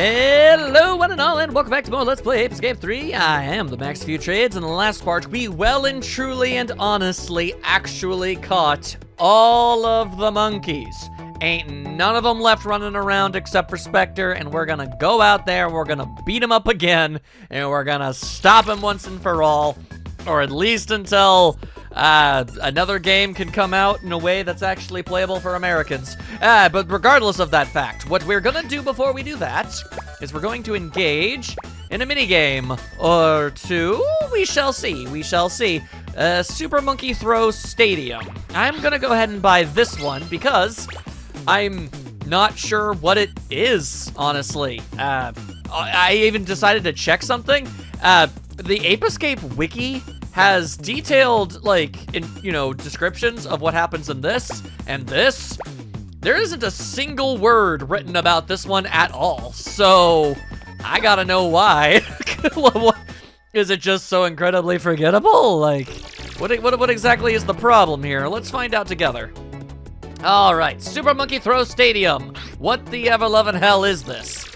Hello, one and all, and welcome back to more Let's Play Ape Escape 3. I am the Max Few Trades. In the last part, we well and truly and honestly actually caught all of the monkeys. Ain't none of them left running around except for Spectre, and we're gonna go out there, we're gonna beat him up again, and we're gonna stop him once and for all, or at least until another game can come out in a way that's actually playable for Americans. But regardless of that fact, what we're gonna do before we do that is we're going to engage in a minigame or two. We shall see, we shall see. Super Monkey Throw Stadium. I'm gonna go ahead and buy this one because I'm not sure what it is, honestly. I even decided to check something. The Ape Escape wiki has detailed, descriptions of what happens in this and this. There isn't a single word written about this one at all, so I gotta know why. Is it just so incredibly forgettable? Like, what exactly is the problem here? Let's find out together. All right, Super Monkey Throw Stadium. What the ever-loving hell is this?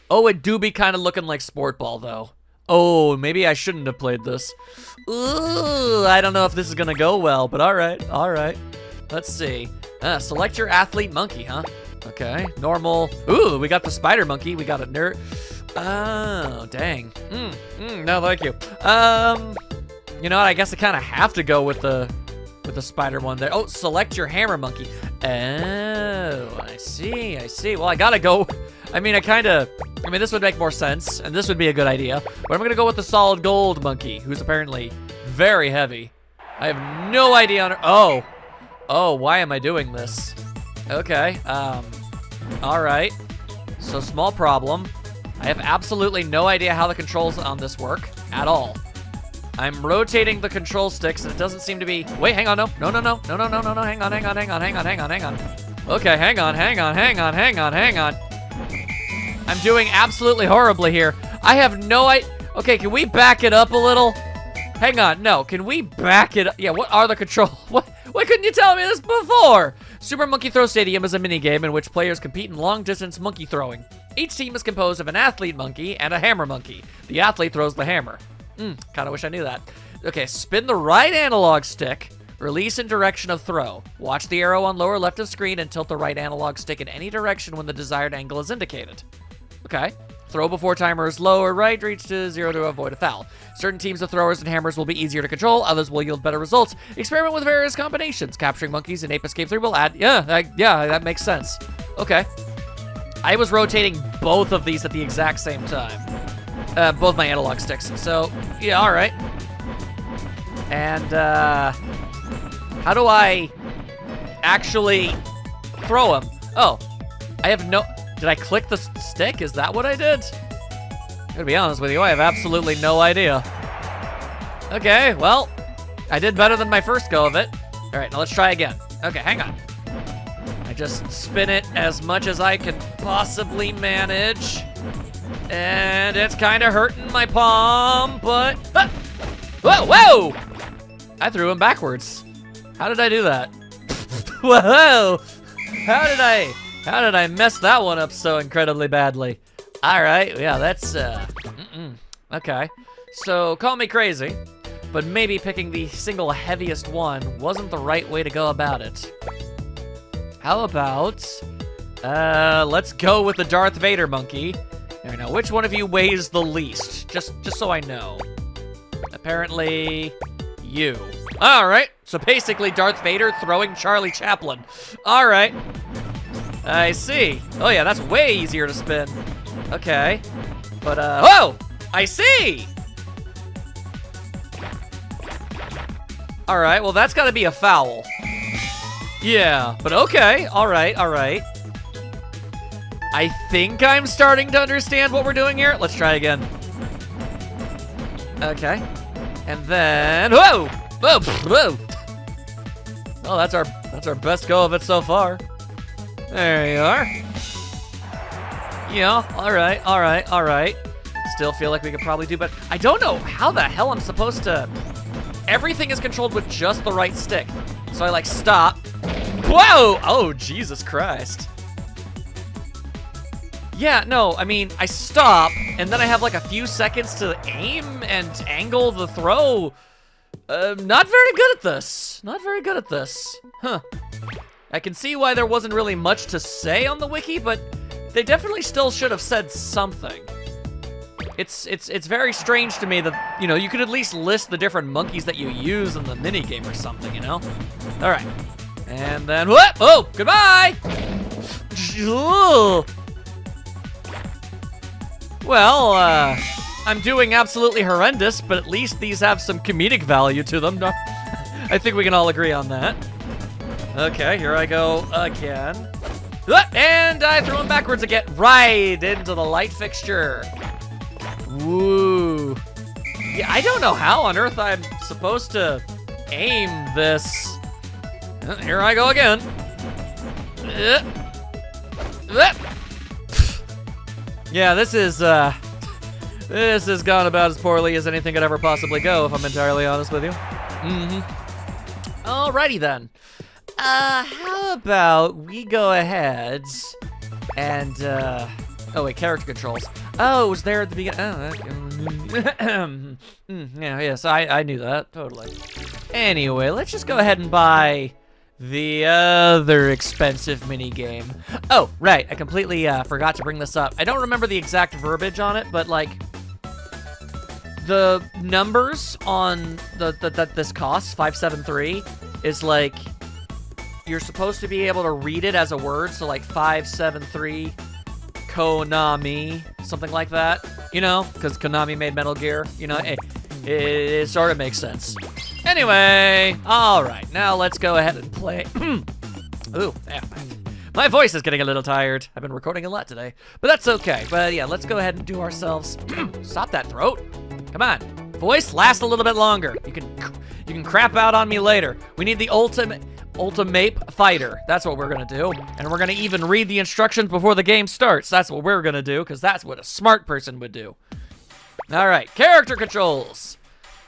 Oh, it do be kind of looking like Sport Ball, though. Oh, maybe I shouldn't have played this. Ooh, I don't know if this is gonna go well, but all right. Let's see. Select your athlete monkey, huh? Okay, normal. Ooh, we got the spider monkey. We got a nerd. Oh, dang. No, thank you. You know what? I guess I kind of have to go with the spider one there. Oh, select your hammer monkey. Oh, I see. Well, I gotta go. I mean, this would make more sense, and this would be a good idea. But I'm gonna go with the solid gold monkey, who's apparently very heavy. I have no idea on her. Oh, why am I doing this? Okay, all right. So, small problem. I have absolutely no idea how the controls on this work at all. I'm rotating the control sticks, and it doesn't seem to be. Wait, hang on, no, hang on. Okay, hang on. I'm doing absolutely horribly here. I have no idea. Okay, can we back it up a little? Hang on, no, can we back it up? Yeah, what are the controls? Why couldn't you tell me this before? Super Monkey Throw Stadium is a minigame in which players compete in long-distance monkey throwing. Each team is composed of an athlete monkey and a hammer monkey. The athlete throws the hammer. Kind of wish I knew that. Okay, spin the right analog stick. Release in direction of throw. Watch the arrow on lower left of screen and tilt the right analog stick in any direction when the desired angle is indicated. Okay. Throw before timer is low or right, reach to 0 to avoid a foul. Certain teams of throwers and hammers will be easier to control, others will yield better results. Experiment with various combinations. Capturing monkeys in Ape Escape 3 will add, yeah, that makes sense. Okay. I was rotating both of these at the exact same time. Both my analog sticks, so, yeah, all right. And, how do I actually throw him? Oh, I have no... Did I click the stick? Is that what I did? I'm gonna be honest with you, I have absolutely no idea. Okay, well, I did better than my first go of it. All right, now let's try again. Okay, hang on. I just spin it as much as I can possibly manage. And it's kind of hurting my palm, but... Ah! Whoa! I threw him backwards. How did I do that? Whoa! How did I mess that one up so incredibly badly? All right, yeah, that's, okay. So, call me crazy, but maybe picking the single heaviest one wasn't the right way to go about it. How about, let's go with the Darth Vader monkey. There, now, which one of you weighs the least? Just so I know. Apparently, you. All right, so basically Darth Vader throwing Charlie Chaplin. All right. I see. Oh yeah, that's way easier to spin. Okay. But, whoa! I see! All right, well that's gotta be a foul. Yeah, but okay, all right. I think I'm starting to understand what we're doing here. Let's try again. Okay. And then, whoa! Well, that's our best go of it so far. There you are. Yeah, all right. Still feel like we could probably do better. I don't know how the hell I'm supposed to... Everything is controlled with just the right stick. So I, stop. Whoa! Oh, Jesus Christ. Yeah, no, I mean, I stop, and then I have like a few seconds to aim and angle the throw. Not very good at this. Not very good at this. Huh. I can see why there wasn't really much to say on the wiki, but they definitely still should have said something. It's very strange to me that, you know, you could at least list the different monkeys that you use in the minigame or something, you know? All right. And then, whoop! Oh, goodbye! Well, I'm doing absolutely horrendous, but at least these have some comedic value to them. I think we can all agree on that. Okay, here I go again. And I throw him backwards again, right into the light fixture. Woo. Yeah, I don't know how on earth I'm supposed to aim this. Here I go again. Yeah, this has gone about as poorly as anything could ever possibly go, if I'm entirely honest with you. Alrighty then. How about we go ahead and, oh wait, character controls. Oh, it was there at the beginning. Yeah, yes, I knew that, totally. Anyway, let's just go ahead and buy the other expensive mini game. Oh, right, I completely forgot to bring this up. I don't remember the exact verbiage on it, but like, the numbers on that this costs, 573, is like, you're supposed to be able to read it as a word, so like 573 Konami, something like that, you know, because Konami made Metal Gear, you know, it sort of makes sense. Anyway, all right, now let's go ahead and play. Ooh, yeah, my voice is getting a little tired. I've been recording a lot today, but that's okay. But yeah, let's go ahead and do ourselves. Stop that throat. Come on, voice, last a little bit longer. You can crap out on me later. We need the ultimate fighter. That's what we're gonna do, and we're gonna even read the instructions before the game starts. That's what we're gonna do, because that's what a smart person would do. All right, character controls.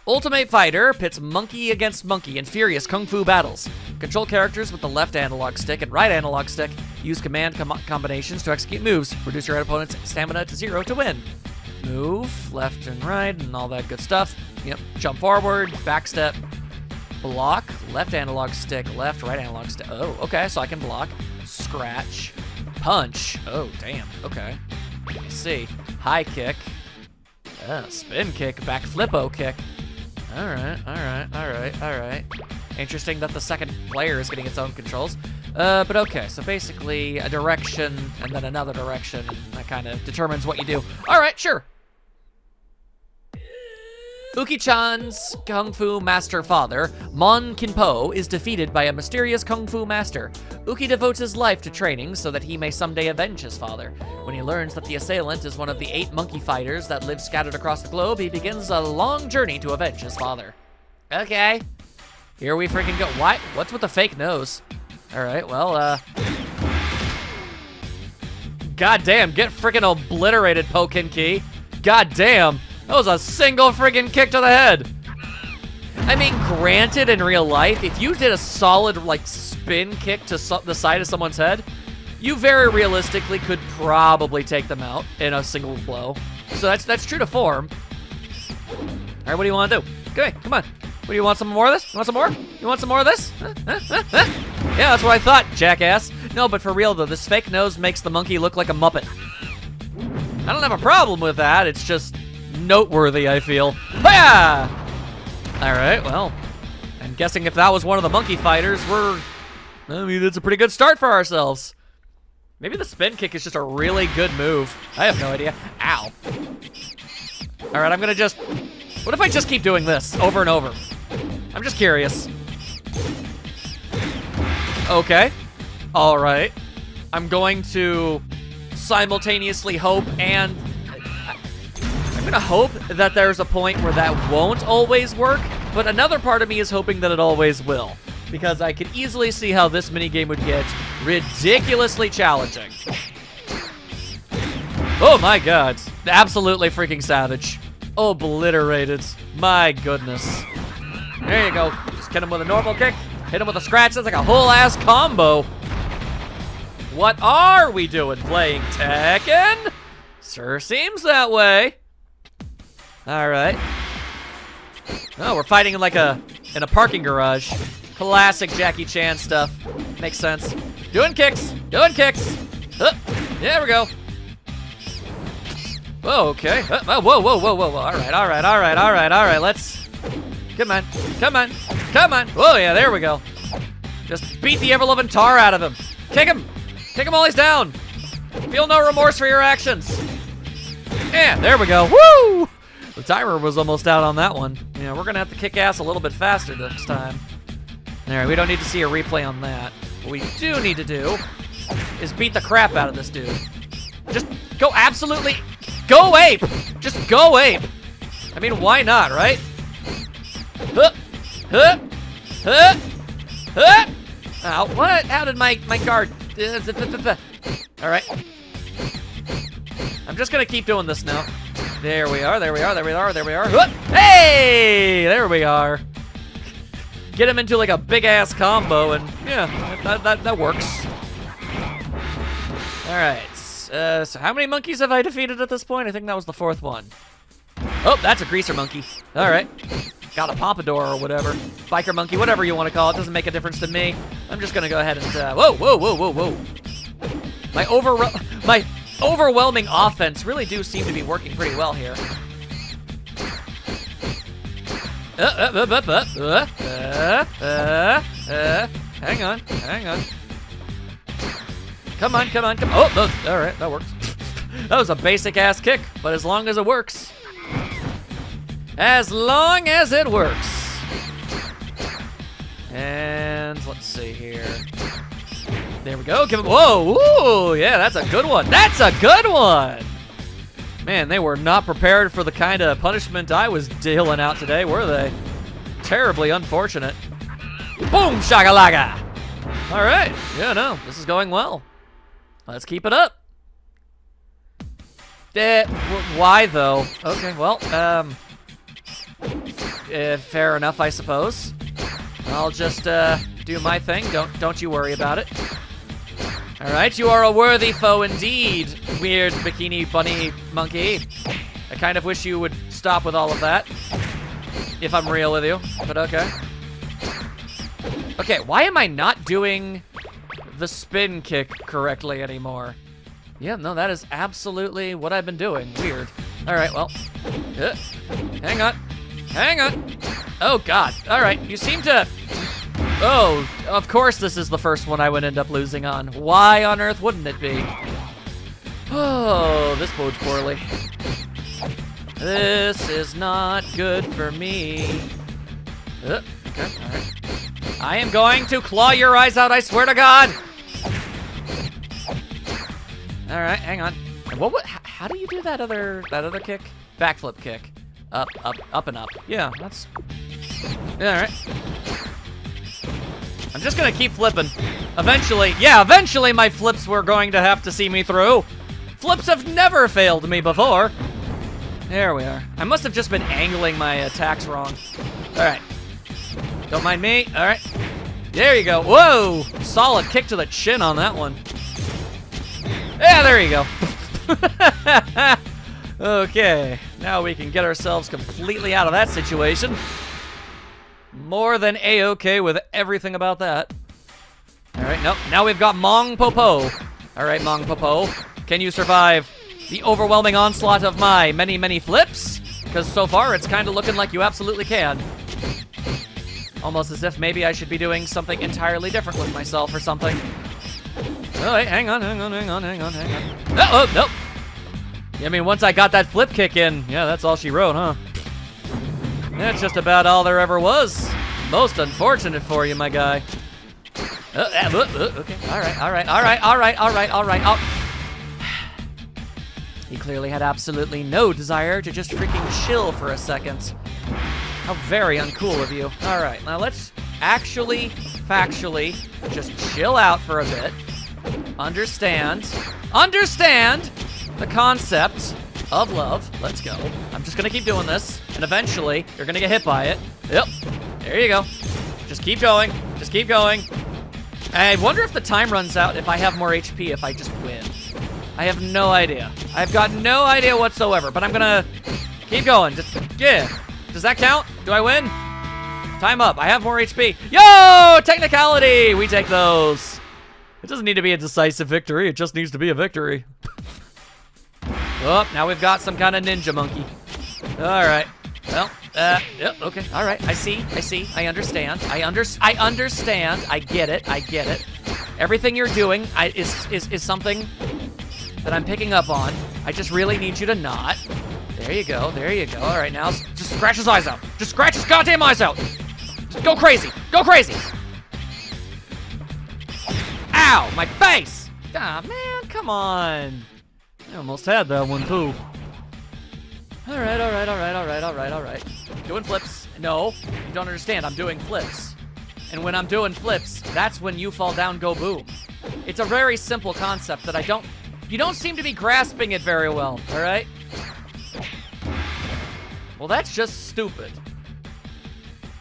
Ultimate Fighter pits monkey against monkey in furious kung fu battles. Control characters with the left analog stick and right analog stick. Use command combinations to execute moves. Reduce your opponent's stamina to 0 to win. Move, left and right, and all that good stuff. Yep, jump forward, back step, block, left analog stick, left, right analog stick. Oh, okay, so I can block. Scratch, punch. Oh, damn, okay. Let's see. High kick, spin kick, back flippo kick. All right. Interesting that the second player is getting its own controls. But okay, so basically a direction and then another direction, and that kind of determines what you do. All right, sure. Uki-chan's Kung Fu Master father, Mon Kinpo, is defeated by a mysterious Kung Fu master. Uki devotes his life to training so that he may someday avenge his father. When he learns that the assailant is one of the 8 monkey fighters that live scattered across the globe, he begins a long journey to avenge his father. Okay. Here we freaking go. What? What's with the fake nose? All right, well, God damn, get freaking obliterated, Pokinki. God damn. That was a single friggin' kick to the head. I mean, granted, in real life, if you did a solid, like, spin kick to the side of someone's head, you very realistically could probably take them out in a single blow. So that's true to form. All right, what do you want to do? Okay, come on. What do you want? Some more of this? You want some more? You want some more of this? Yeah, that's what I thought, jackass. No, but for real, though, this fake nose makes the monkey look like a Muppet. I don't have a problem with that. It's just noteworthy, I feel. Hiya! All right, well, I'm guessing if that was one of the monkey fighters, it's a pretty good start for ourselves. Maybe the spin kick is just a really good move. I have no idea. Ow. All right, I'm gonna just, what if I just keep doing this over and over? I'm just curious. Okay, all right. I'm going to simultaneously hope and I'm gonna hope that there's a point where that won't always work, but another part of me is hoping that it always will, because I could easily see how this minigame would get ridiculously challenging. Oh my god, absolutely freaking savage. Obliterated, my goodness. There you go, just hit him with a normal kick, hit him with a scratch, that's like a whole ass combo. What are we doing? Playing Tekken? Sure seems that way. All right. Oh, we're fighting in in a parking garage. Classic Jackie Chan stuff. Makes sense. Doing kicks. Doing kicks. There we go. Whoa, okay. Whoa, whoa, whoa, whoa, whoa. All right. Let's. Come on. Come on. Come on. Oh, yeah, there we go. Just beat the ever-loving tar out of him. Kick him. Kick him while he's down. Feel no remorse for your actions. And there we go. Woo! The timer was almost out on that one. Yeah, we're gonna have to kick ass a little bit faster next time. All right, we don't need to see a replay on that. What we do need to do is beat the crap out of this dude. Just go absolutely, go ape. Just go ape. I mean, why not, right? Huh, huh, huh, huh. Ow, what? How did my guard? All right. I'm just gonna keep doing this now. There we are, there we are, there we are, there we are. Hey, there we are. Get him into like a big ass combo and yeah, that works. All right, so how many monkeys have I defeated at this point? I think that was the 4th one. Oh, that's a greaser monkey. All right, got a pompadour or whatever. Biker monkey, whatever you want to call it, doesn't make a difference to me. I'm just gonna go ahead and, whoa, whoa, whoa, whoa, whoa. My overwhelming offense really do seem to be working pretty well here. Hang on, hang on. Come on, come on, come on. Oh, all right, that works. That was a basic ass kick, but as long as it works. As long as it works. And let's see here. There we go. Give him. Whoa! Ooh, yeah, that's a good one. That's a good one. Man, they were not prepared for the kind of punishment I was dealing out today, were they? Terribly unfortunate. Boom, shakalaka. All right. Yeah, no, this is going well. Let's keep it up. Why though? Okay, well, fair enough, I suppose. I'll just do my thing. Don't you worry about it. All right, you are a worthy foe indeed, weird bikini bunny monkey. I kind of wish you would stop with all of that, if I'm real with you, but okay. Okay, why am I not doing the spin kick correctly anymore? Yeah, no, that is absolutely what I've been doing. Weird. All right, well, hang on, hang on. Oh God, all right, you seem to, oh, of course this is the first one I would end up losing on. Why on earth wouldn't it be? Oh, this bodes poorly. This is not good for me. Okay, all right. I am going to claw your eyes out, I swear to God. All right, hang on. How do you do that other kick? Backflip kick. Up, up and up. Yeah, that's, yeah, all right. I'm just gonna keep flipping. Eventually my flips were going to have to see me through. Flips have never failed me before. There we are. I must have just been angling my attacks wrong. All right. Don't mind me. All right. There you go. Whoa! Solid kick to the chin on that one. Yeah, there you go. Okay. Now we can get ourselves completely out of that situation. More than A-okay with everything about that. All right. Nope. Now we've got Mong Popo. All right, Mong Popo. Can you survive the overwhelming onslaught of my many, many flips? Because so far it's kind of looking like you absolutely can. Almost as if maybe I should be doing something entirely different with myself or something. Oh, wait, hang on. Oh, nope. I mean, once I got that flip kick in, yeah, that's all she wrote, huh? That's just about all there ever was. Most unfortunate for you, my guy. Okay, all right. He clearly had absolutely no desire to just freaking chill for a second. How very uncool of you. All right, now let's actually, factually, just chill out for a bit. Understand the concept of love. Let's go. I'm just gonna keep doing this, and eventually you're gonna get hit by it. Yep, there you go. Just keep going, just keep going. I wonder if the time runs out if I have more HP if I just win. I have no idea. I've got no idea whatsoever, but I'm gonna keep going. Just, yeah. Does that count? Do I win? Time up. I have more HP. Yo! Technicality! We take those. It doesn't need to be a decisive victory. It just needs to be a victory. Oh, now we've got some kind of ninja monkey. All right. Well, yep, okay. All right. I see. I understand. I understand. I get it. Everything you're doing is something that I'm picking up on. I just really need you to not. There you go. All right, now just scratch his eyes out. Just scratch his goddamn eyes out. Just go crazy. Ow, my face. Ah, man, come on. I almost had that one too. All right. Doing flips. No, you don't understand. I'm doing flips. And when I'm doing flips, that's when you fall down, go boom. It's a very simple concept that you don't seem to be grasping it very well, all right? Well, that's just stupid.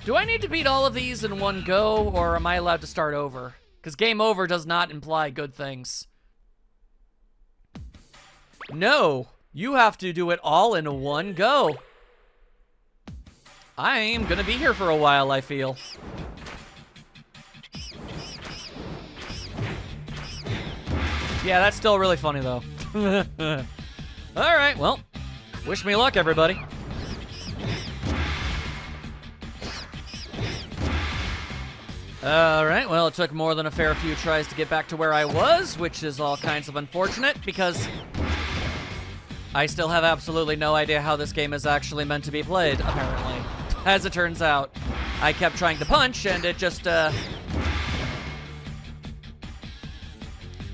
Do I need to beat all of these in one go, or am I allowed to start over? Because game over does not imply good things. No, you have to do it all in one go. I'm gonna be here for a while, I feel. Yeah, that's still really funny, though. All right, well, wish me luck, everybody. All right, well, it took more than a fair few tries to get back to where I was, which is all kinds of unfortunate, because I still have absolutely no idea how this game is actually meant to be played, apparently. As it turns out, I kept trying to punch, and it just,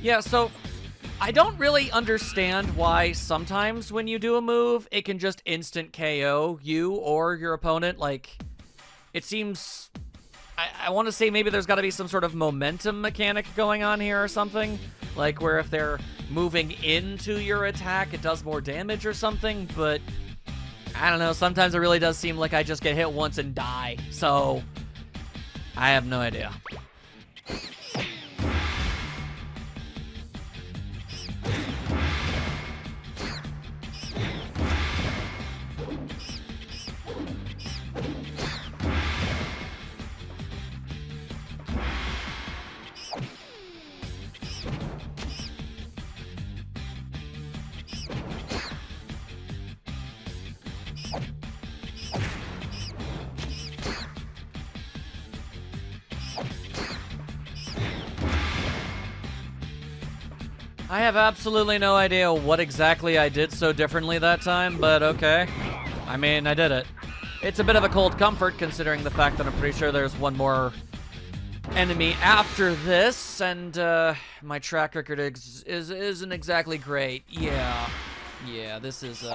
Yeah, so I don't really understand why sometimes when you do a move, it can just instant KO you or your opponent. Like, it seems... I want to say maybe there's got to be some sort of momentum mechanic going on here or something. Like, where if they're moving into your attack, it does more damage or something, but... I don't know, sometimes it really does seem like I just get hit once and die. So, I have no idea. I have absolutely no idea what exactly I did so differently that time, but okay. I mean, I did it. It's a bit of a cold comfort considering the fact that I'm pretty sure there's one more enemy after this, and my track record isn't exactly great. Yeah, this is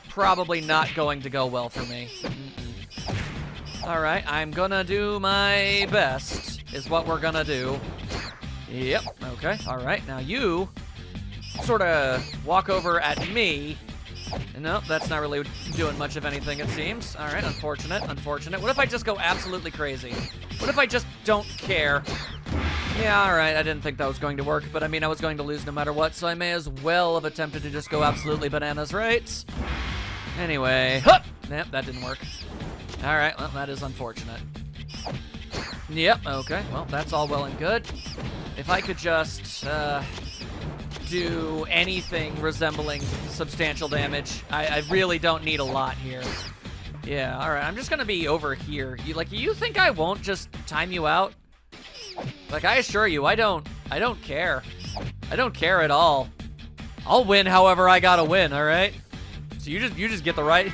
probably not going to go well for me. All right, I'm gonna do my best, is what we're gonna do. Yep, okay, all right. Now you sort of walk over at me. No, that's not really doing much of anything, it seems. All right, unfortunate. What if I just go absolutely crazy? What if I just don't care? Yeah, all right, I didn't think that was going to work, but I mean, I was going to lose no matter what, so I may as well have attempted to just go absolutely bananas, right? Anyway, hup! Yep, that didn't work. All right, well, that is unfortunate. Yep, okay, well, that's all well and good. If I could just, do anything resembling substantial damage. I really don't need a lot here. Yeah, all right, I'm just gonna be over here. You think I won't just time you out? Like, I assure you, I don't care. I don't care at all. I'll win however I gotta win, all right? So you just get right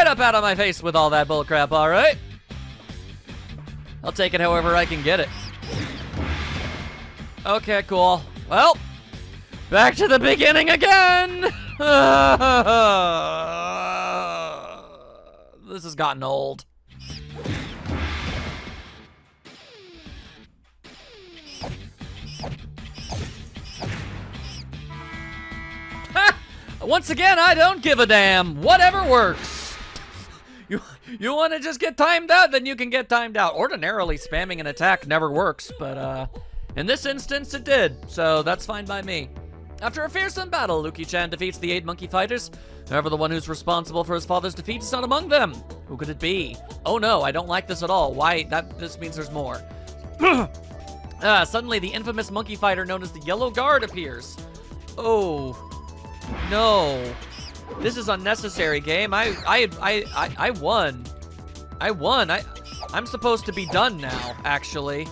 up out of my face with all that bullcrap, all right? I'll take it however I can get it. Okay, cool. Well, back to the beginning again! This has gotten old. Once again, I don't give a damn. Whatever works. You want to just get timed out, then you can get timed out. Ordinarily, spamming an attack never works, but in this instance, it did, so that's fine by me. After a fearsome battle, Luki-chan defeats the 8 monkey fighters. However, the one who's responsible for his father's defeat is not among them. Who could it be? Oh no, I don't like this at all. Why? This means there's more. Suddenly, the infamous monkey fighter known as the Yellow Guard appears. Oh, no. This is unnecessary, game. I won. I won. I'm supposed to be done now, actually.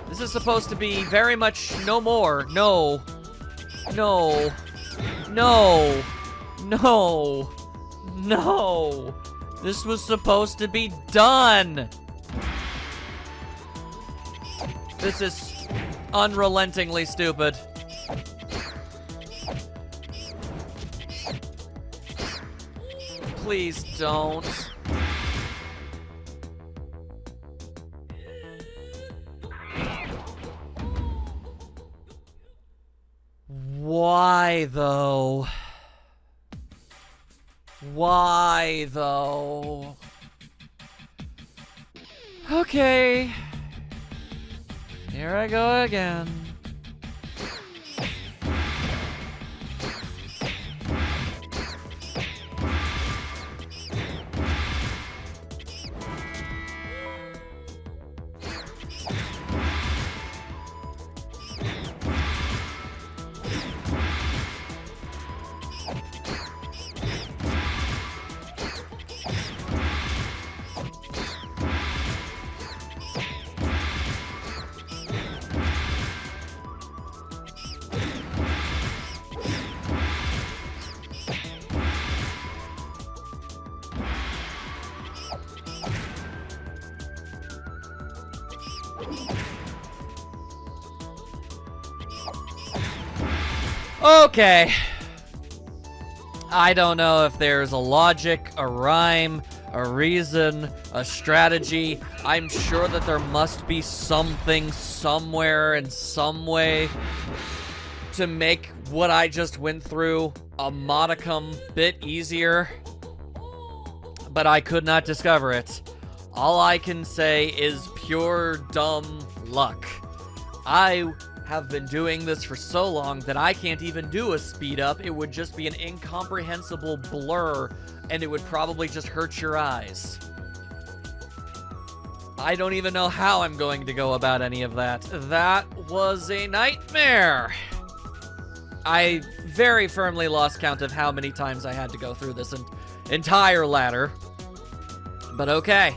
This is supposed to be very much no more. No. No. No. No. No. This was supposed to be done. This is unrelentingly stupid. Please don't. Why though? Why though? Okay. Here I go again. Okay. I don't know if there's a logic, a rhyme, a reason, a strategy. I'm sure that there must be something somewhere in some way to make what I just went through a modicum bit easier, but I could not discover it. All I can say is pure dumb luck. I have been doing this for so long that I can't even do a speed up. It would just be an incomprehensible blur, and it would probably just hurt your eyes. I don't even know how I'm going to go about any of that. That was a nightmare. I very firmly lost count of how many times I had to go through this entire ladder. But okay.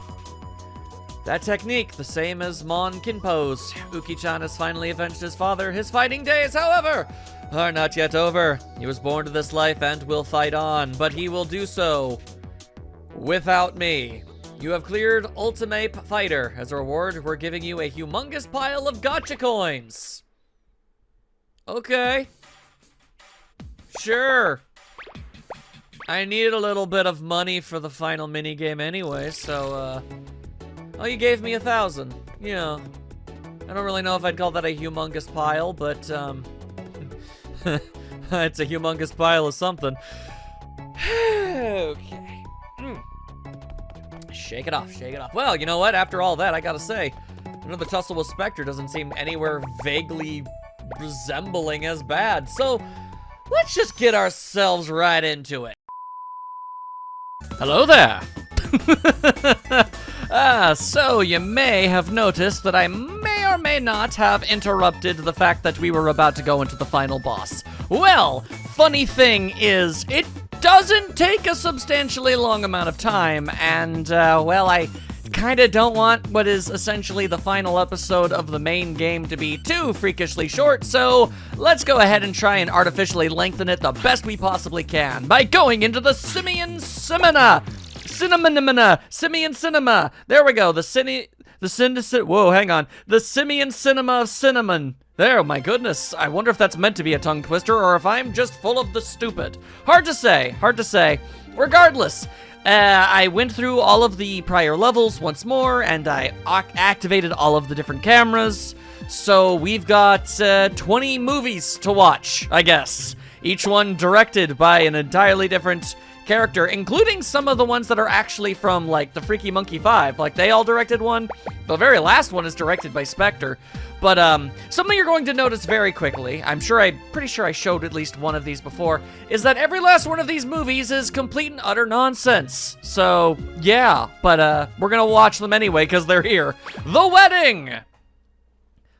That technique, the same as Mon Kinpo's. Uki-chan has finally avenged his father. His fighting days, however, are not yet over. He was born to this life and will fight on, but he will do so without me. You have cleared Ultimate Fighter. As a reward, we're giving you a humongous pile of gacha coins. Okay. Sure. I need a little bit of money for the final minigame anyway, so, oh, you gave me 1,000. Yeah. I don't really know if I'd call that a humongous pile, but, it's a humongous pile of something. Okay. Shake it off, shake it off. Well, you know what? After all that, I gotta say, the tussle with Spectre doesn't seem anywhere vaguely resembling as bad. So, let's just get ourselves right into it. Hello there. So you may have noticed that I may or may not have interrupted the fact that we were about to go into the final boss. Well, funny thing is, it doesn't take a substantially long amount of time, and, well, I kinda don't want what is essentially the final episode of the main game to be too freakishly short, so let's go ahead and try and artificially lengthen it the best we possibly can by going into the Simian Cinema! Simian Cinema! There we go, the Simian Cinema of Cinnamon. There, my goodness. I wonder if that's meant to be a tongue twister or if I'm just full of the stupid. Hard to say, hard to say. Regardless, I went through all of the prior levels once more, and I activated all of the different cameras. So we've got 20 movies to watch, I guess. Each one directed by an entirely different character, including some of the ones that are actually from, like, the Freaky Monkey 5. Like, they all directed one. The very last one is directed by Spectre. But, something you're going to notice very quickly, I'm pretty sure I showed at least one of these before, is that every last one of these movies is complete and utter nonsense. So, yeah, but, we're gonna watch them anyway, because they're here. The Wedding!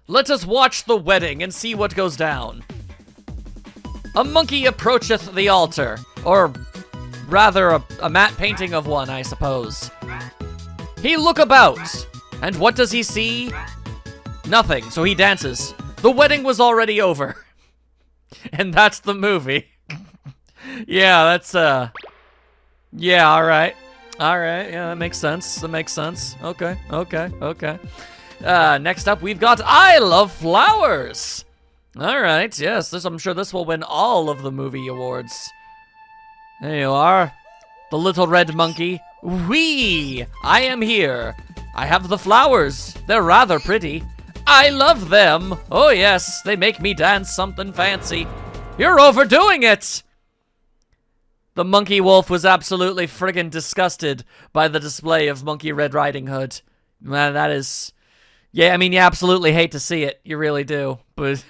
Let us watch the wedding and see what goes down. A monkey approacheth the altar, or rather a matte painting of one, I suppose. He look about, and what does he see? Nothing, so he dances. The wedding was already over. And that's the movie. Yeah, that's, yeah, alright. Alright, yeah, that makes sense. That makes sense. Okay. Next up, we've got I Love Flowers. Alright, yes, I'm sure this will win all of the movie awards. There you are. The little red monkey. Whee! I am here. I have the flowers. They're rather pretty. I love them. Oh yes, they make me dance something fancy. You're overdoing it! The monkey wolf was absolutely friggin' disgusted by the display of Monkey Red Riding Hood. Man, that is... Yeah, I mean, you absolutely hate to see it. You really do. But...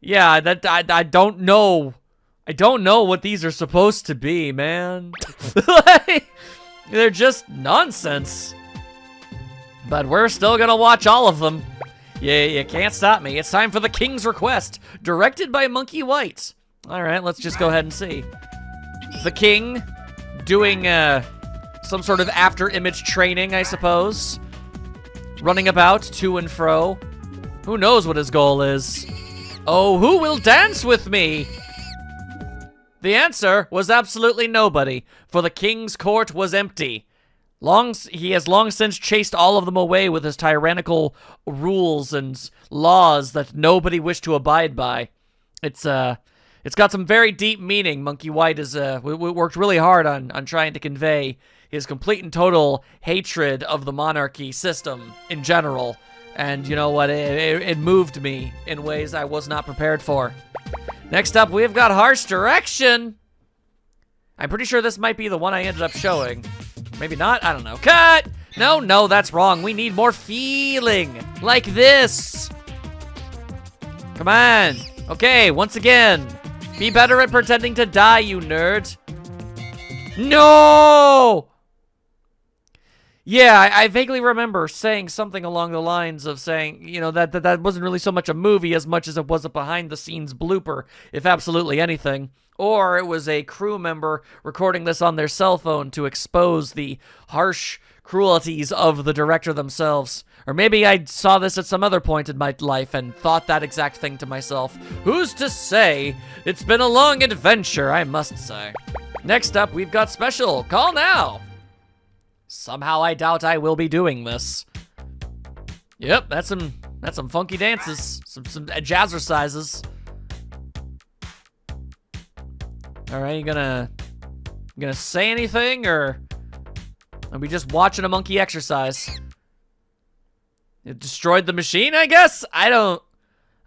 Yeah, I don't know. I don't know what these are supposed to be, man. They're just nonsense. But we're still gonna watch all of them. Yeah, you can't stop me. It's time for The King's Request, directed by Monkey White. All right, let's just go ahead and see. The King doing some sort of after-image training, I suppose. Running about to and fro. Who knows what his goal is? Oh, who will dance with me? The answer was absolutely nobody, for the king's court was empty. He has long since chased all of them away with his tyrannical rules and laws that nobody wished to abide by. It's got some very deep meaning. Monkey White is worked really hard on trying to convey his complete and total hatred of the monarchy system in general. And you know what? It moved me in ways I was not prepared for. Next up, we've got Harsh Direction. I'm pretty sure this might be the one I ended up showing. Maybe not, I don't know. Cut! No, that's wrong. We need more feeling. Like this. Come on. Okay, once again. Be better at pretending to die, you nerd. No! Yeah, I vaguely remember saying something along the lines of saying, you know, that wasn't really so much a movie as much as it was a behind-the-scenes blooper, if absolutely anything. Or it was a crew member recording this on their cell phone to expose the harsh cruelties of the director themselves. Or maybe I saw this at some other point in my life and thought that exact thing to myself. Who's to say? It's been a long adventure, I must say. Next up, we've got Special. Call now! Somehow I doubt I will be doing this. Yep, that's some funky dances. Some jazzercises. Alright, you gonna say anything, or are we just watching a monkey exercise? It destroyed the machine, I guess? I don't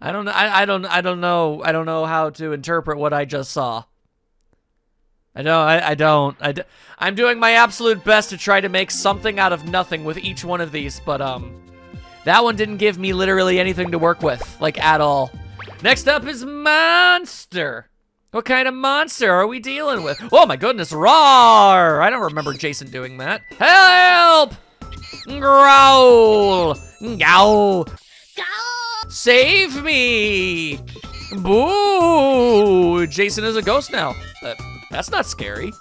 know how to interpret what I just saw. I'm doing my absolute best to try to make something out of nothing with each one of these, but that one didn't give me literally anything to work with, like at all. Next up is Monster. What kind of monster are we dealing with? Oh my goodness, roar! I don't remember Jason doing that. Help! Growl! Gow! Save me! Boo! Jason is a ghost now. That's not scary.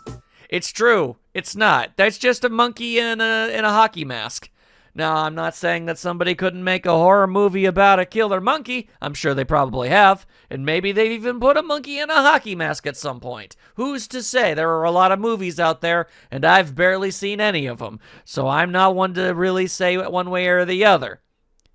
It's true. It's not. That's just a monkey in a hockey mask. Now, I'm not saying that somebody couldn't make a horror movie about a killer monkey. I'm sure they probably have. And maybe they've even put a monkey in a hockey mask at some point. Who's to say? There are a lot of movies out there, and I've barely seen any of them. So I'm not one to really say one way or the other.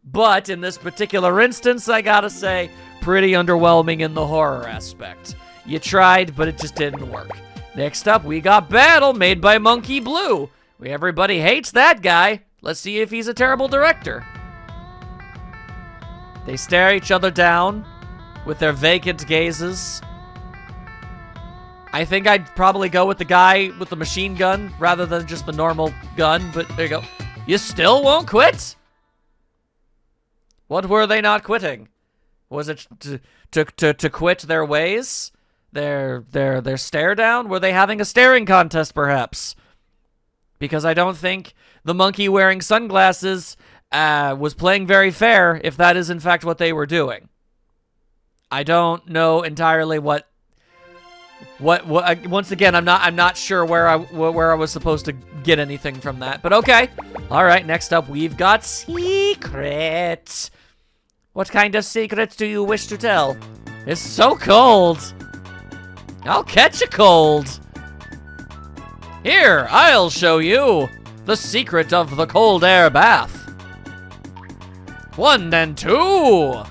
But in this particular instance, I gotta say, pretty underwhelming in the horror aspect. You tried, but it just didn't work. Next up, we got Battle, made by Monkey Blue. Everybody hates that guy. Let's see if he's a terrible director. They stare each other down with their vacant gazes. I think I'd probably go with the guy with the machine gun rather than just the normal gun, but there you go. You still won't quit? What were they not quitting? Was it to quit their ways? Their stare down? Were they having a staring contest, perhaps? Because I don't think the monkey wearing sunglasses was playing very fair, if that is in fact what they were doing. I don't know entirely what once again, I'm not sure where I was supposed to get anything from that, but okay. All right, next up we've got secrets. What kind of secrets do you wish to tell? It's so cold. I'll catch a cold. Here, I'll show you the secret of the cold air bath. 1 and 2.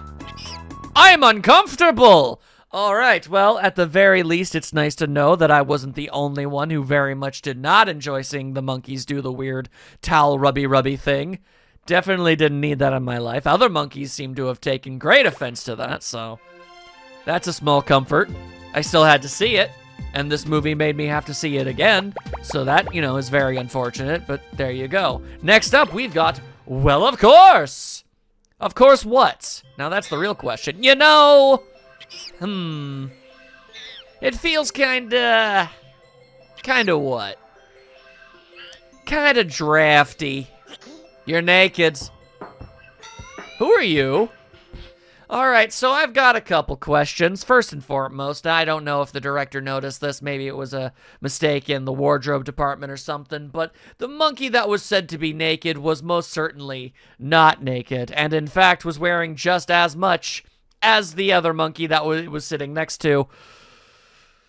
I'm uncomfortable. All right, well, at the very least, it's nice to know that I wasn't the only one who very much did not enjoy seeing the monkeys do the weird towel rubby thing. Definitely didn't need that in my life. Other monkeys seem to have taken great offense to that, so that's a small comfort. I still had to see it, and this movie made me have to see it again, so that, you know, is very unfortunate, but there you go. Next up, we've got, well, of course! Of course what? Now that's the real question. You know... It feels kinda what? Kinda drafty. You're naked. Who are you? Alright, so I've got a couple questions. First and foremost, I don't know if the director noticed this. Maybe it was a mistake in the wardrobe department or something, but the monkey that was said to be naked was most certainly not naked, and in fact was wearing just as much as the other monkey that was sitting next to.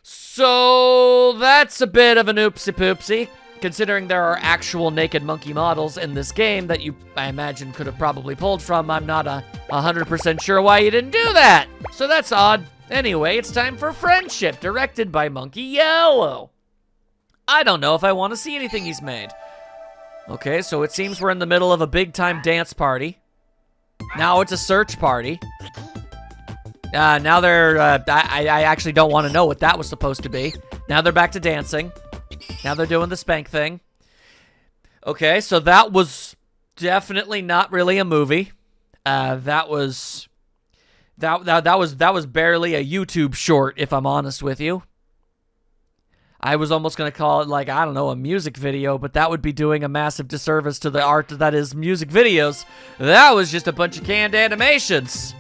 So that's a bit of an oopsie poopsie, considering there are actual naked monkey models in this game that you, I imagine, could have probably pulled from. I'm not 100% sure why you didn't do that. So that's odd. Anyway, it's time for Friendship, directed by Monkey Yellow. I don't know if I want to see anything he's made. Okay, so it seems we're in the middle of a big-time dance party. Now it's a search party. Now they're, I actually don't want to know what that was supposed to be. Now they're back to dancing. Now they're doing the spank thing. Okay, so that was definitely not really a movie. That was barely a YouTube short, if I'm honest with you. I was almost going to call it, like, I don't know, a music video, but that would be doing a massive disservice to the art that is music videos. That was just a bunch of canned animations.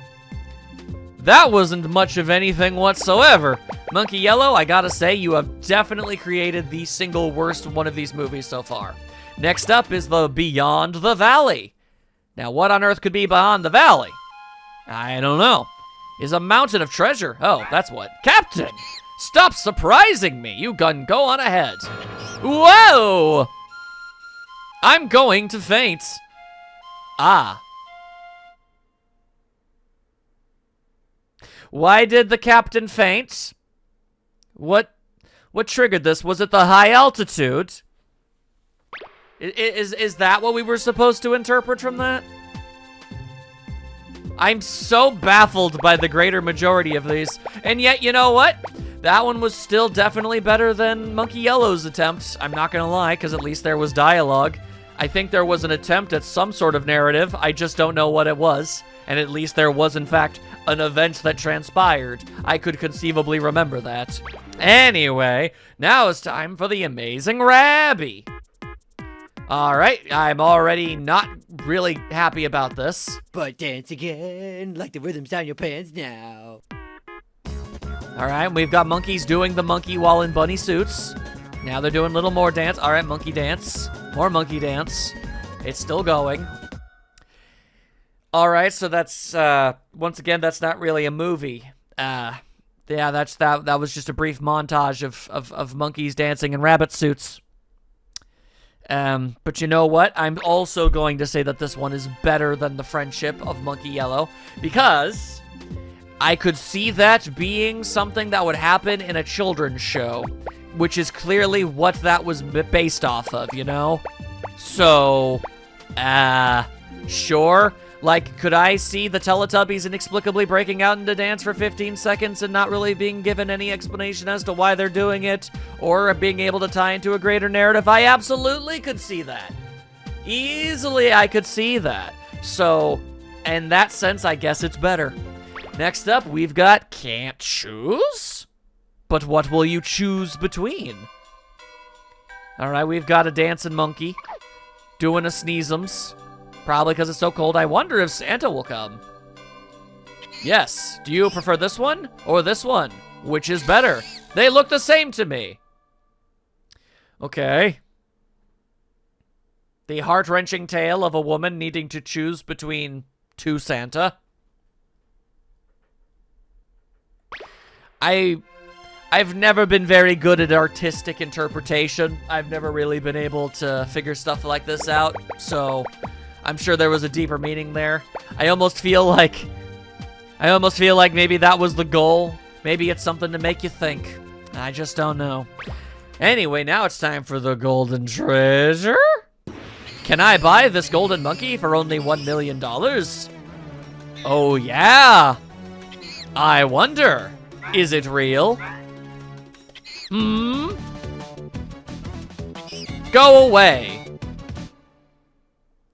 That wasn't much of anything whatsoever. Monkey Yellow, I gotta say, you have definitely created the single worst one of these movies so far. Next up is the Beyond the Valley. Now, what on earth could be beyond the valley? I don't know. Is a mountain of treasure. Oh, that's what. Captain! Stop surprising me. You can go on ahead. Whoa! I'm going to faint. Ah. Why did the captain faint? What triggered this? Was it the high altitude? Is that what we were supposed to interpret from that? I'm so baffled by the greater majority of these. And yet, you know what? That one was still definitely better than Monkey Yellow's attempt. I'm not gonna lie, because at least there was dialogue. I think there was an attempt at some sort of narrative. I just don't know what it was. And at least there was, in fact, an event that transpired. I could conceivably remember that. Anyway, now it's time for the Amazing Rabby. Alright, I'm already not really happy about this. But dance again, like the rhythm's down your pants now. Alright, we've got monkeys doing the monkey while in bunny suits. Now they're doing a little more dance. Alright, monkey dance. More monkey dance. It's still going. Alright, so that's, once again, that's not really a movie. Yeah, that was just a brief montage of monkeys dancing in rabbit suits. But you know what? I'm also going to say that this one is better than the Friendship of Monkey Yellow, because I could see that being something that would happen in a children's show, which is clearly what that was based off of, you know? So, sure. Like, could I see the Teletubbies inexplicably breaking out into dance for 15 seconds and not really being given any explanation as to why they're doing it, or being able to tie into a greater narrative? I absolutely could see that. Easily, I could see that. So, in that sense, I guess it's better. Next up, we've got can't choose? But what will you choose between? All right, we've got a dancing monkey doing a sneezums. Probably because it's so cold. I wonder if Santa will come. Yes. Do you prefer this one or this one? Which is better? They look the same to me. Okay. The heart-wrenching tale of a woman needing to choose between two Santa. I've never been very good at artistic interpretation. I've never really been able to figure stuff like this out, so I'm sure there was a deeper meaning there. I almost feel like maybe that was the goal. Maybe it's something to make you think. I just don't know. Anyway, now it's time for the golden treasure. Can I buy this golden monkey for only $1 million? Oh yeah. I wonder, is it real? Go away.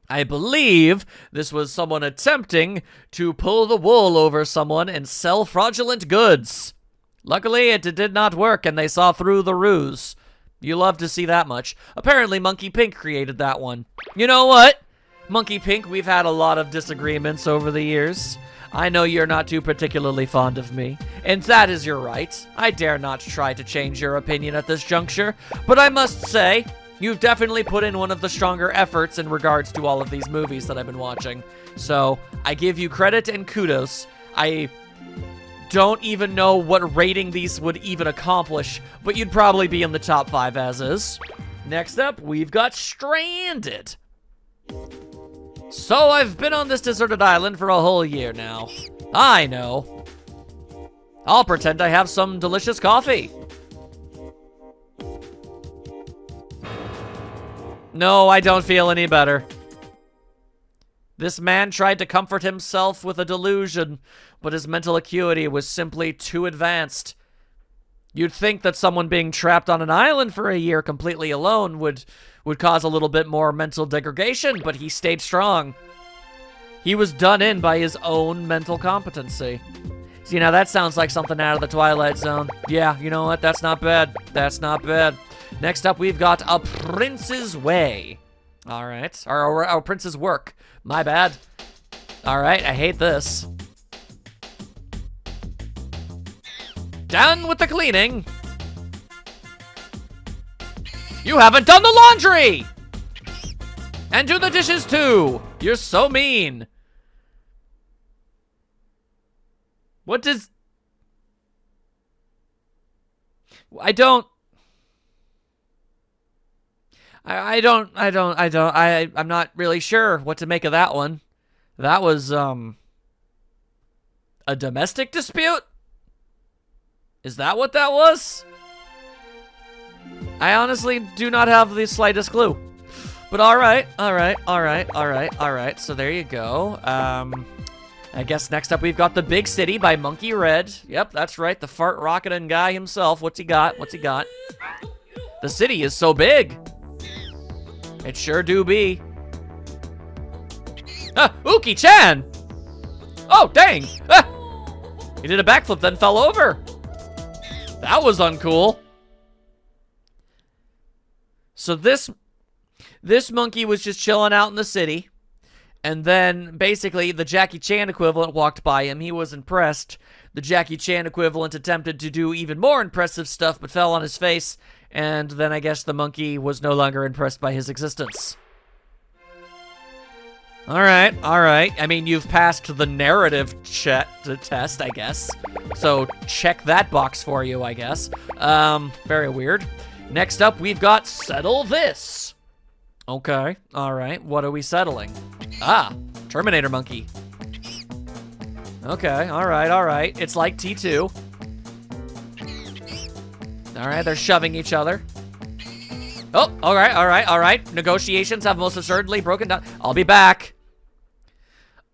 I believe this was someone attempting to pull the wool over someone and sell fraudulent goods. Luckily, it did not work and they saw through the ruse. You love to see that much. Apparently, Monkey Pink created that one. You know what? Monkey Pink, we've had a lot of disagreements over the years. I know you're not too particularly fond of me, and that is your right. I dare not try to change your opinion at this juncture, but I must say, you've definitely put in one of the stronger efforts in regards to all of these movies that I've been watching. So, I give you credit and kudos. I don't even know what rating these would even accomplish, but you'd probably be in the top 5 as is. Next up, we've got Stranded. So I've been on this deserted island for a whole year now. I know. I'll pretend I have some delicious coffee. No, I don't feel any better. This man tried to comfort himself with a delusion, but his mental acuity was simply too advanced. You'd think that someone being trapped on an island for a year completely alone would cause a little bit more mental degradation, but he stayed strong. He was done in by his own mental competency. See, now that sounds like something out of the Twilight Zone. Yeah, you know what? That's not bad. That's not bad. Next up, we've got A Prince's Way. All right. Or Prince's Work. My bad. All right, I hate this. Done with the cleaning. You haven't done the laundry! And do the dishes too! You're so mean. What does... I'm not really sure what to make of that one. That was, a domestic dispute? Is that what that was? I honestly do not have the slightest clue. But alright. So there you go. I guess next up we've got The Big City by Monkey Red. Yep, that's right, the fart rocketing guy himself. What's he got? The city is so big. It sure do be. Ah, Uki-chan! Oh, dang! Ah! He did a backflip, then fell over. That was uncool. So this monkey was just chilling out in the city, and then basically the Jackie Chan equivalent walked by him. He was impressed. The Jackie Chan equivalent attempted to do even more impressive stuff, but fell on his face, and then I guess the monkey was no longer impressed by his existence. All right. I mean, you've passed the narrative test, I guess. So check that box for you, I guess. Very weird. Next up, we've got Settle This. Okay, all right. What are we settling? Ah, Terminator Monkey. Okay, all right. It's like T2. All right, they're shoving each other. Oh, all right. Negotiations have most assuredly broken down. I'll be back.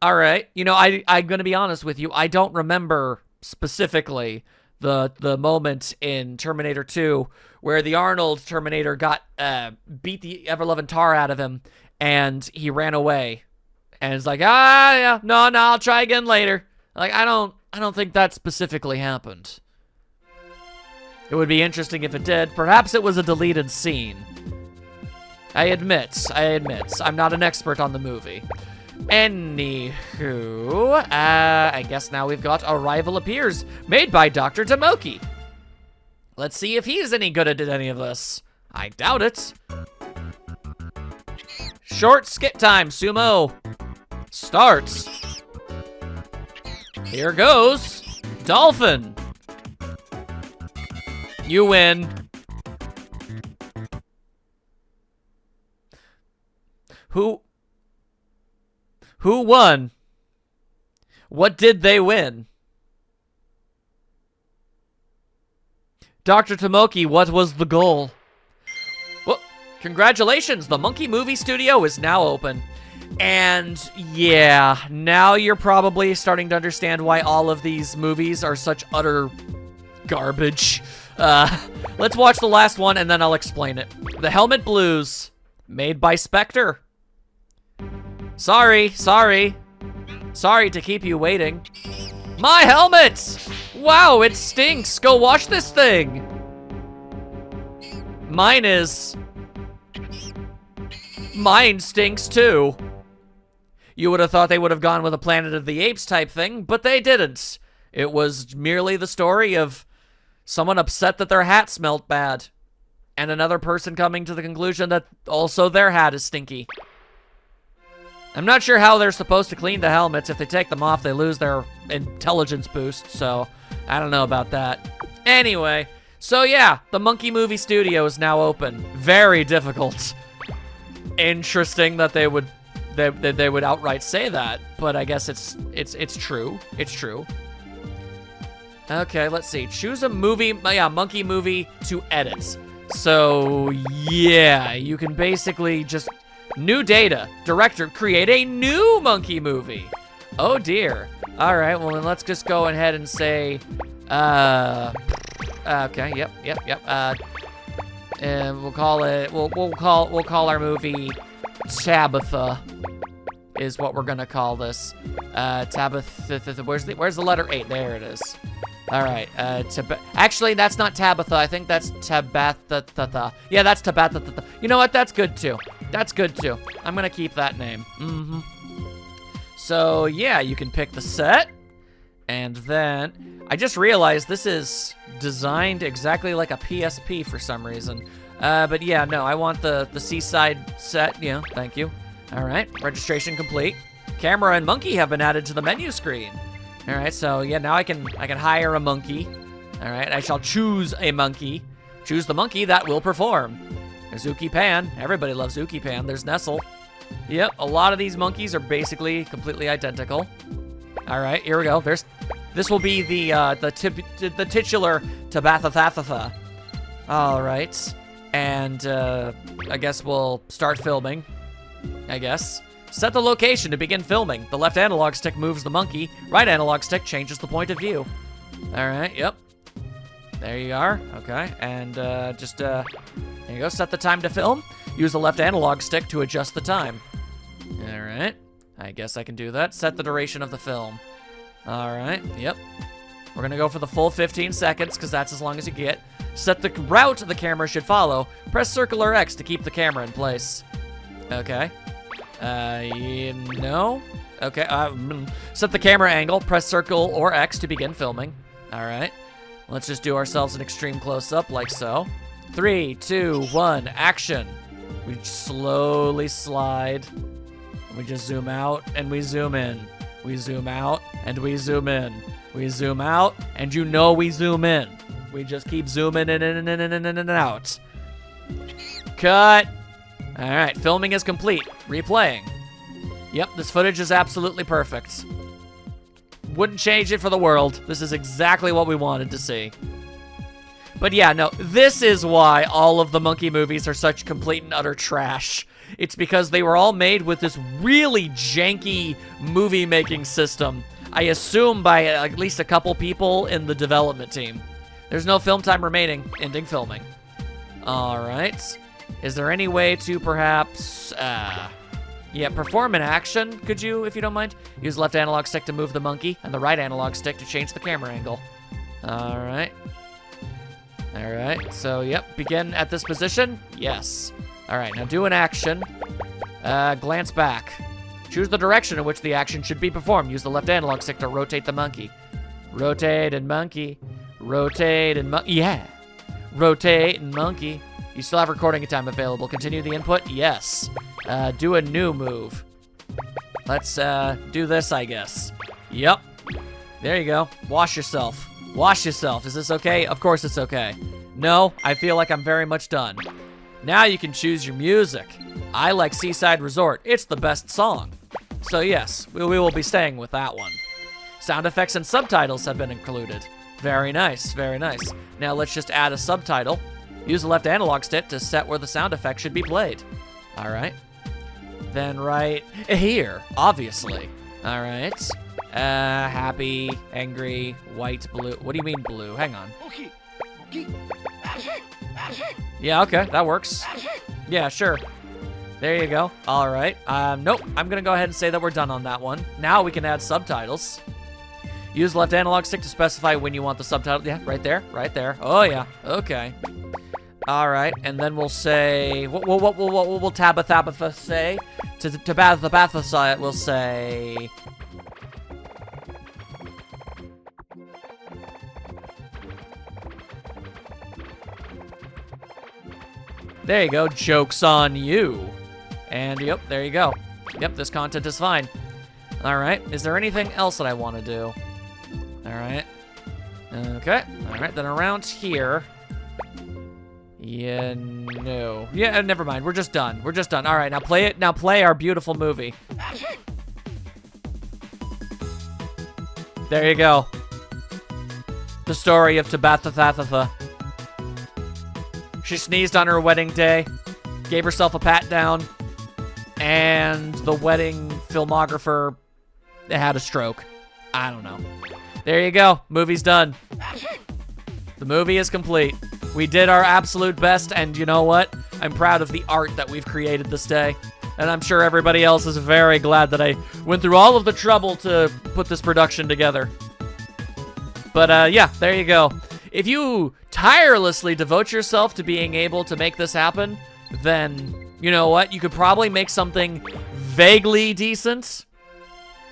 All right. You know, I'm gonna be honest with you. I don't remember specifically the moment in Terminator 2 where the Arnold Terminator got beat the ever-loving tar out of him and he ran away. And it's like, yeah, no, I'll try again later. Like, I don't think that specifically happened. It would be interesting if it did. Perhaps it was a deleted scene. I admit, I'm not an expert on the movie. Anywho, I guess now we've got Arrival Appears, made by Dr. Tomoki. Let's see if he's any good at any of this. I doubt it. Short skip time, Sumo. Starts. Here goes. Dolphin. You win. Who won? What did they win? Dr. Tomoki, what was the goal? Well, congratulations, the Monkey Movie Studio is now open. And yeah, now you're probably starting to understand why all of these movies are such utter garbage. Let's watch the last one and then I'll explain it. The Helmet Blues, made by Spectre. Sorry to keep you waiting. My helmet! Wow, it stinks. Go wash this thing. Mine stinks too. You would have thought they would have gone with a Planet of the Apes type thing, but they didn't. It was merely the story of someone upset that their hat smelled bad, and another person coming to the conclusion that also their hat is stinky. I'm not sure how they're supposed to clean the helmets. If they take them off, they lose their intelligence boost, so I don't know about that. Anyway, so yeah, the Monkey Movie Studio is now open. Very difficult. Interesting that they would outright say that, but I guess it's true. It's true. Okay, let's see. Choose a movie, Monkey Movie to edit. So yeah, you can basically just new data. Director, create a new Monkey Movie. Oh dear. All right, well then let's just go ahead and say, okay, yep. And we'll call it. We'll call our movie Tabitha. Is what we're gonna call this. Tabitha. Where's the letter 8? There it is. All right. Actually, that's not Tabitha. I think that's Tabatha. Yeah, that's Tabatha. You know what? That's good too. I'm gonna keep that name. So yeah, you can pick the set, and then I just realized this is designed exactly like a PSP for some reason. But yeah, no, I want the seaside set. Yeah, thank you. All right, registration complete. Camera and monkey have been added to the menu screen. All right, so yeah, now I can hire a monkey. All right, I shall choose a monkey. Choose the monkey that will perform. There's Uki Pan. Everybody loves Uki Pan. There's Nestle. Yep, a lot of these monkeys are basically completely identical. All right, here we go. This will be the titular Tabatha. All right, and I guess we'll start filming. I guess. Set the location to begin filming. The left analog stick moves the monkey. Right analog stick changes the point of view. All right, yep. There you are. Okay, and there you go. Set the time to film. Use the left analog stick to adjust the time. All right. I guess I can do that. Set the duration of the film. All right. Yep. We're going to go for the full 15 seconds because that's as long as you get. Set the route the camera should follow. Press circle or X to keep the camera in place. Okay. No. Okay. Set the camera angle. Press circle or X to begin filming. All right. Let's just do ourselves an extreme close-up like so. 3, 2, 1, action. We slowly slide. We just zoom out and we zoom in. We zoom out and we zoom in. We zoom out and you know we zoom in. We just keep zooming in and out. Cut. All right, filming is complete. Replaying. Yep, this footage is absolutely perfect. Wouldn't change it for the world. This is exactly what we wanted to see. But yeah, no, this is why all of the monkey movies are such complete and utter trash. It's because they were all made with this really janky movie-making system. I assume by at least a couple people in the development team. There's no film time remaining. Ending filming. All right. Is there any way to perhaps, perform an action? Could you, if you don't mind? Use the left analog stick to move the monkey and the right analog stick to change the camera angle. All right. All right. So, yep. Begin at this position. Yes. All right. Now do an action. Glance back. Choose the direction in which the action should be performed. Use the left analog stick to rotate the monkey. Rotate and monkey. Rotate and monkey. Yeah. Rotate and monkey. You still have recording time available. Continue the input? Yes. Do a new move. Let's do this, I guess. Yep. There you go. Wash yourself. Wash yourself. Is this okay? Of course it's okay. No, I feel like I'm very much done. Now you can choose your music. I like Seaside Resort. It's the best song. So yes, we will be staying with that one. Sound effects and subtitles have been included. Very nice, very nice. Now let's just add a subtitle. Use the left analog stick to set where the sound effect should be played. All right. Then right here, obviously. All right. Happy, angry, white, blue. What do you mean blue? Hang on. Yeah, okay, that works. Yeah, sure. There you go. All right. Nope, I'm gonna go ahead and say that we're done on that one. Now we can add subtitles. Use the left analog stick to specify when you want the subtitle. Yeah, right there, right there. Oh yeah, okay. All right, and then we'll say, what will Tabitha say? To Tabitha, we'll say, there you go, joke's on you. And yep, there you go. Yep, this content is fine. All right, is there anything else that I want to do? All right, okay, all right, then around here. Yeah, no. Yeah, never mind, we're just done. We're just done. All right, now play it, now play our beautiful movie. There you go. The story of Tabitha. She sneezed on her wedding day, gave herself a pat down, and the wedding filmographer had a stroke. I don't know. There you go. Movie's done. The movie is complete. We did our absolute best, and you know what? I'm proud of the art that we've created this day. And I'm sure everybody else is very glad that I went through all of the trouble to put this production together. But yeah, there you go. If you tirelessly devote yourself to being able to make this happen, then, you know what? You could probably make something vaguely decent.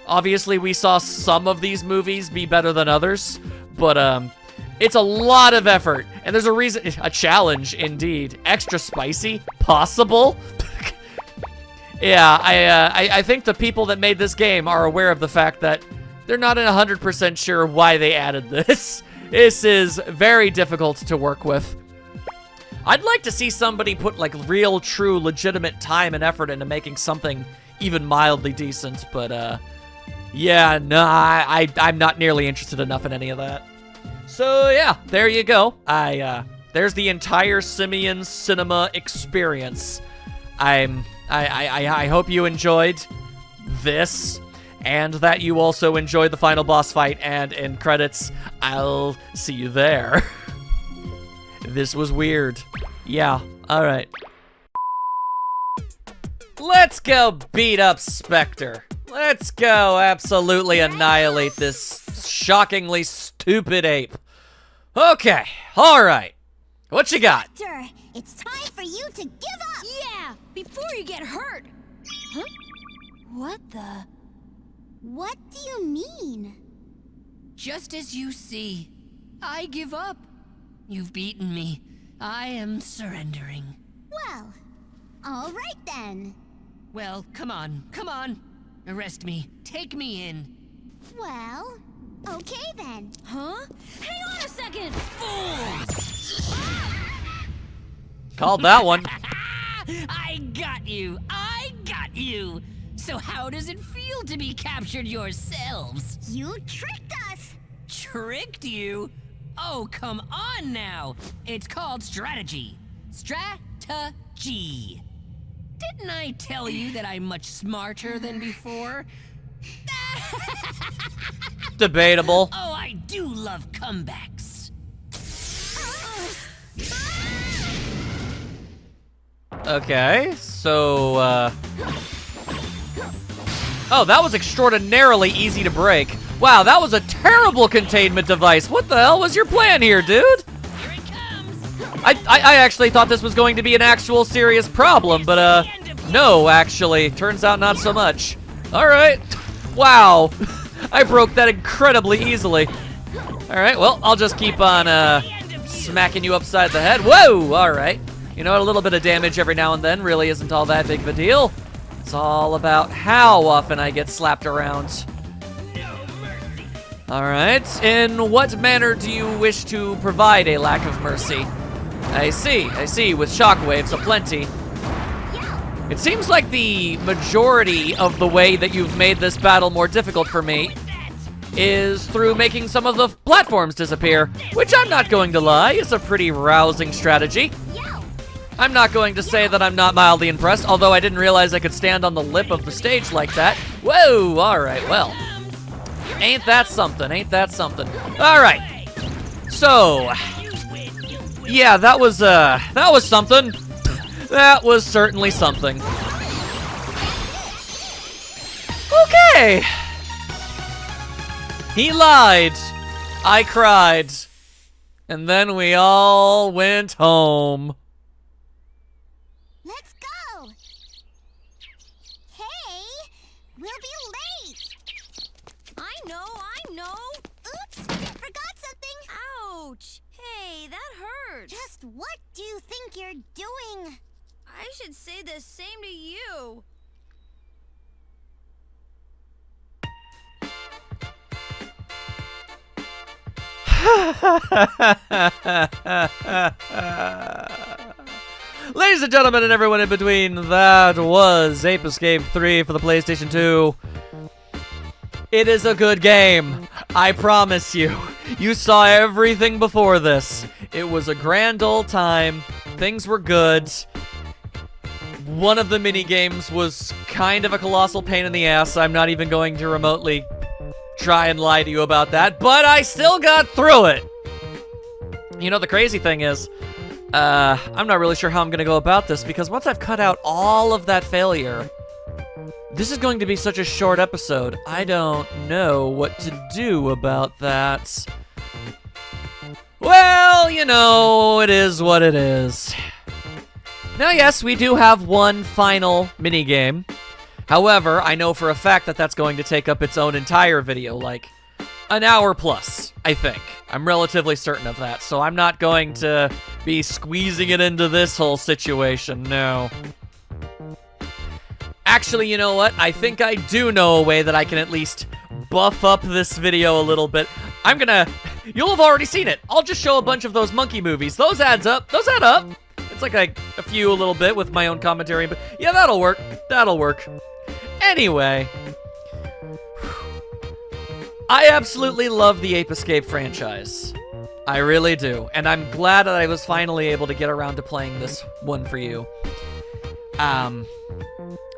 Obviously, we saw some of these movies be better than others, but it's a lot of effort, and there's a reason, a challenge indeed. Extra spicy? Possible? Yeah, I think the people that made this game are aware of the fact that they're not 100% sure why they added this. This is very difficult to work with. I'd like to see somebody put like real, true, legitimate time and effort into making something even mildly decent, but yeah, no, I'm not nearly interested enough in any of that. So yeah, there you go. There's the entire Simian cinema experience. I hope you enjoyed this, and that you also enjoyed the final boss fight, and in credits, I'll see you there. This was weird. Yeah, alright. Let's go beat up Spectre. Let's go absolutely annihilate this shockingly stupid ape. Okay, alright. What you got? Spectre, it's time for you to give up! Yeah, before you get hurt. Huh? What the? What do you mean? Just as you see, I give up. You've beaten me. I am surrendering. Well, all right then. Well, come on. Arrest me. Take me in. Well, okay then. Huh? Hang on a second! Fools! Called that one. I got you! So how does it feel to be captured yourselves? You tricked us! Tricked you? Oh, come on now. It's called strategy. Strategy. Didn't I tell you that I'm much smarter than before? Debatable. Oh, I do love comebacks. Okay, so, oh, that was extraordinarily easy to break. Wow, that was a terrible containment device. What the hell was your plan here, dude? Here it comes. I actually thought this was going to be an actual serious problem, but, no, actually. Turns out not so much. Alright. Wow. I broke that incredibly easily. Alright, well, I'll just keep on, smacking you upside the head. Whoa! Alright. You know what, a little bit of damage every now and then really isn't all that big of a deal. It's all about how often I get slapped around. Alright, in what manner do you wish to provide a lack of mercy? I see, with shockwaves aplenty. It seems like the majority of the way that you've made this battle more difficult for me is through making some of the platforms disappear, which I'm not going to lie, is a pretty rousing strategy. I'm not going to say that I'm not mildly impressed, although I didn't realize I could stand on the lip of the stage like that. Whoa, alright, well. Ain't that something, ain't that something. Alright, so, yeah, that was something. That was certainly something. Okay. He lied. I cried. And then we all went home. Let's go. Hey, we'll be late. I know. Oops, forgot something. Ouch. Hey, that hurts. Just what do you think you're doing? I should say the same to you. Ladies and gentlemen and everyone in between, that was Ape Escape 3 for the PlayStation 2. It is a good game. I promise you. You saw everything before this. It was a grand old time. Things were good. One of the mini games was kind of a colossal pain in the ass. I'm not even going to remotely try and lie to you about that, but I still got through it. You know, the crazy thing is, I'm not really sure how I'm gonna go about this, because once I've cut out all of that failure, this is going to be such a short episode. I don't know what to do about that. Well, you know, it is what it is. Now, yes, we do have one final minigame. However, I know for a fact that that's going to take up its own entire video, like an hour plus, I think. I'm relatively certain of that, so I'm not going to be squeezing it into this whole situation, no. Actually, you know what? I think I do know a way that I can at least buff up this video a little bit. You'll have already seen it. I'll just show a bunch of those monkey movies. Those add up. It's like a few a little bit with my own commentary, but yeah, that'll work. That'll work. Anyway, I absolutely love the Ape Escape franchise. I really do. And I'm glad that I was finally able to get around to playing this one for you.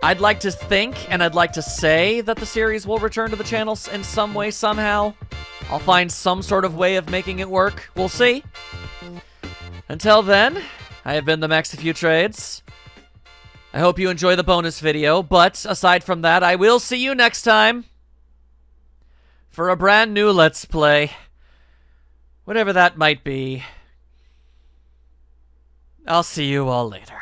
I'd like to think, and I'd like to say that the series will return to the channel in some way, somehow. I'll find some sort of way of making it work. We'll see. Until then, I have been the Max of Few Trades. I hope you enjoy the bonus video, but aside from that, I will see you next time for a brand new Let's Play. Whatever that might be. I'll see you all later.